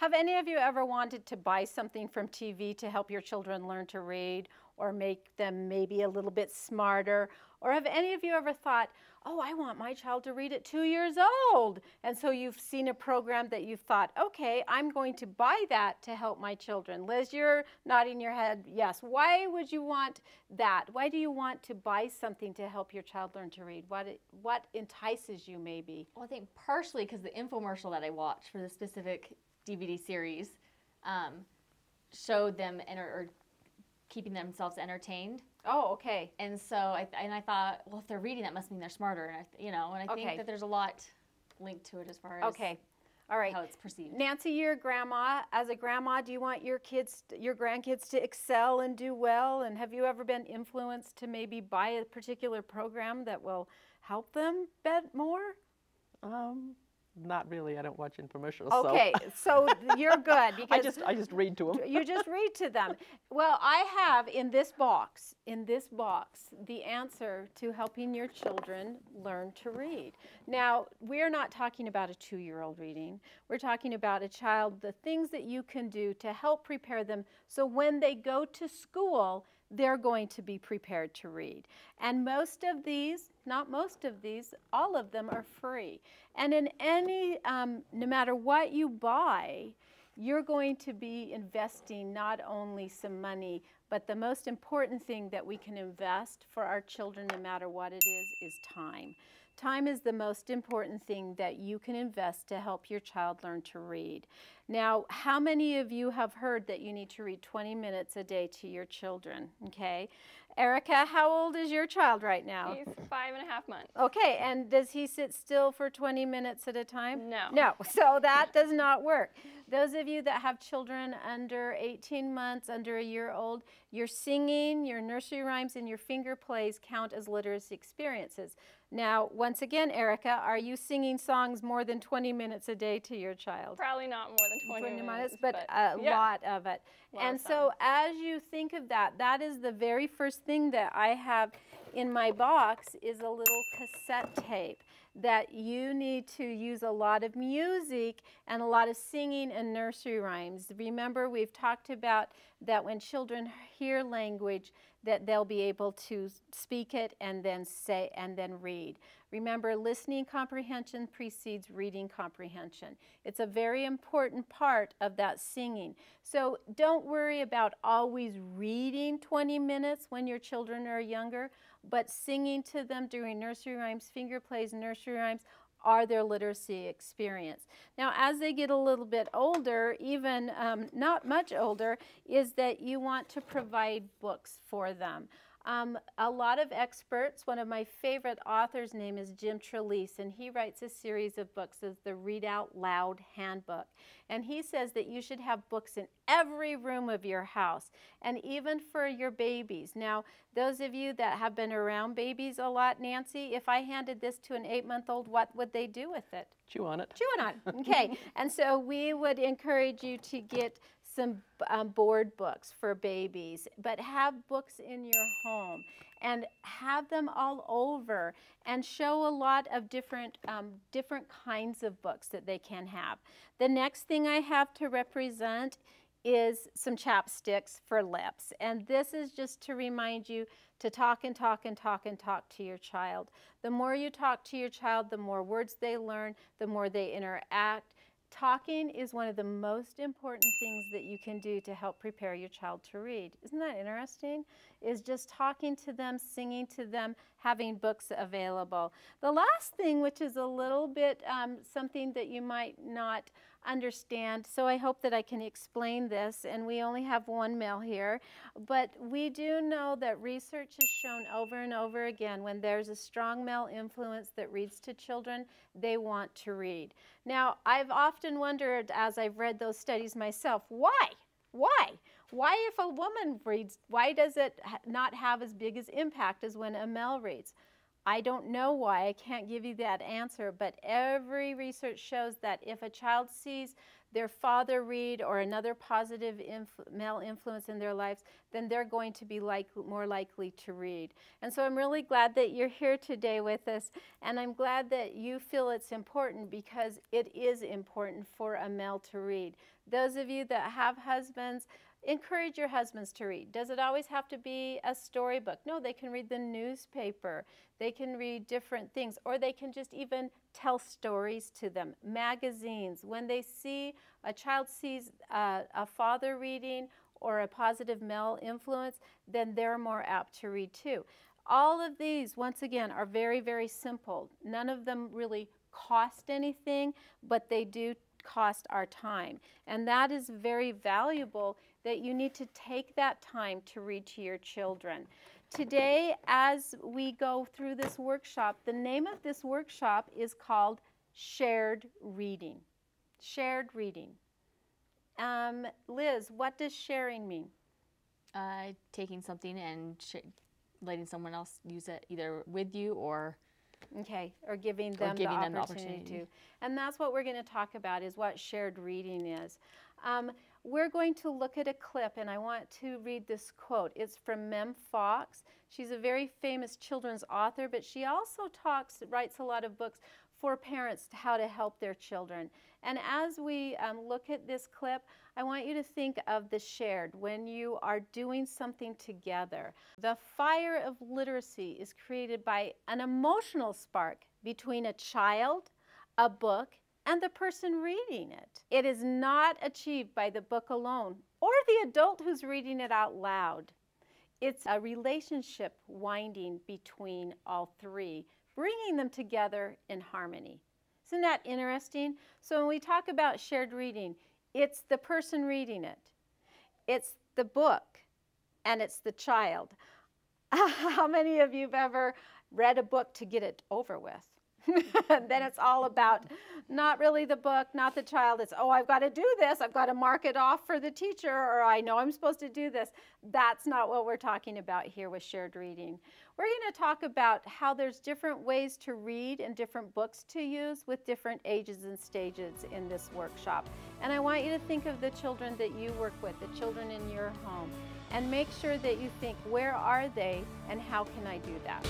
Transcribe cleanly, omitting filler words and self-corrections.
Have any of you ever wanted to buy something from TV to help your children learn to read or make them maybe a little bit smarter? Or have any of you ever thought, oh, I want my child to read at 2 years old? And so you've seen a program that you've thought, okay, I'm going to buy that to help my children. Liz, you're nodding your head, yes. Why would you want that? Why do you want to buy something to help your child learn to read? What entices you maybe? Well, I think partially because the infomercial that I watched for the specific DVD series showed them or keeping themselves entertained. Oh, okay. And so I thought, well, if they're reading, that must mean they're smarter. And I think that there's a lot linked to it as far as all right, how it's perceived. Nancy, you're a grandma. As a grandma, do you want your kids, your grandkids to excel and do well? And have you ever been influenced to maybe buy a particular program that will help them bet more? Not really. I don't watch infomercials. Okay, so you're good because I just read to them. You just read to them. Well, I have in this box, the answer to helping your children learn to read. Now, we're not talking about a 2-year-old reading. We're talking about a child, the things that you can do to help prepare them so when they go to school, they're going to be prepared to read. And most of these, not most of these, all of them are free. And in any, no matter what you buy, you're going to be investing not only some money, but the most important thing that we can invest for our children, no matter what it is time. Time is the most important thing that you can invest to help your child learn to read. Now, how many of you have heard that you need to read 20 minutes a day to your children? Okay. Erica, how old is your child right now? He's 5.5 months. Okay, and does he sit still for 20 minutes at a time? No. No, so that does not work. Those of you that have children under 18 months, under a year old, your singing, your nursery rhymes, and your finger plays count as literacy experiences. Now, once again, Erica, are you singing songs more than 20 minutes a day to your child? Probably not more than 20 minutes, but a lot of it. And so as you think of that, that is the very first thing that I have in my box is a little cassette tape that you need to use a lot of music and a lot of singing and nursery rhymes. Remember, we've talked about that when children hear language, that they'll be able to speak it and then say and then read. Remember, listening comprehension precedes reading comprehension. It's a very important part of that singing. So don't worry about always reading 20 minutes when your children are younger, but singing to them during nursery rhymes, finger plays, nursery rhymes, are their literacy experience. Now, as they get a little bit older, even not much older, is that you want to provide books for them. A lot of experts, one of my favorite authors' name is Jim Trelease, and he writes a series of books as the Read Out Loud Handbook. And he says that you should have books in every room of your house, and even for your babies. Now, those of you that have been around babies a lot, Nancy, if I handed this to an 8-month-old, what would they do with it? Chew on it. Chew on it, okay. And so we would encourage you to get some board books for babies, but have books in your home and have them all over and show a lot of different kinds of books that they can have. The next thing I have to represent is some chapsticks for lips. And this is just to remind you to talk and talk and talk and talk to your child. The more you talk to your child, the more words they learn, the more they interact. Talking is one of the most important things that you can do to help prepare your child to read. Isn't that interesting? Is just talking to them, singing to them, having books available. The last thing, which is a little bit something that you might not understand, so I hope that I can explain this, and we only have one male here, but we do know that research has shown over and over again when there's a strong male influence that reads to children, they want to read. Now, I've often wondered as I've read those studies myself, why? Why? Why if a woman reads, why does it not have as big as impact as when a male reads? I don't know why, I can't give you that answer, but every research shows that if a child sees their father read or another positive male influence in their lives, then they're going to be more likely to read. And so I'm really glad that you're here today with us, and I'm glad that you feel it's important, because it is important for a male to read. Those of you that have husbands, encourage your husbands to read. Does it always have to be a storybook? No, they can read the newspaper. They can read different things, or they can just even tell stories to them. Magazines. When they see, a child sees a father reading or a positive male influence, then they're more apt to read too. All of these, once again, are very, very simple. None of them really cost anything, but they do cost our time. And that is very valuable, that you need to take that time to read to your children. Today, as we go through this workshop, the name of this workshop is called Shared Reading. Shared Reading. Liz, what does sharing mean? Taking something and letting someone else use it either with you or or giving them the opportunity to. And that's what we're going to talk about, is what shared reading is. We're going to look at a clip, and I want to read this quote. It's from Mem Fox. She's a very famous children's author, but she also writes a lot of books for parents how to help their children. And as we look at this clip, I want you to think of the shared, when you are doing something together. The fire of literacy is created by an emotional spark between a child, a book, and the person reading it. It is not achieved by the book alone or the adult who's reading it out loud. It's a relationship winding between all three, bringing them together in harmony. Isn't that interesting? So when we talk about shared reading, it's the person reading it, it's the book, and it's the child. How many of you have ever read a book to get it over with? Then it's all about not really the book, not the child. It's, oh, I've got to do this. I've got to mark it off for the teacher, or I know I'm supposed to do this. That's not what we're talking about here with shared reading. We're going to talk about how there's different ways to read and different books to use with different ages and stages in this workshop. And I want you to think of the children that you work with, the children in your home, and make sure that you think, where are they and how can I do that?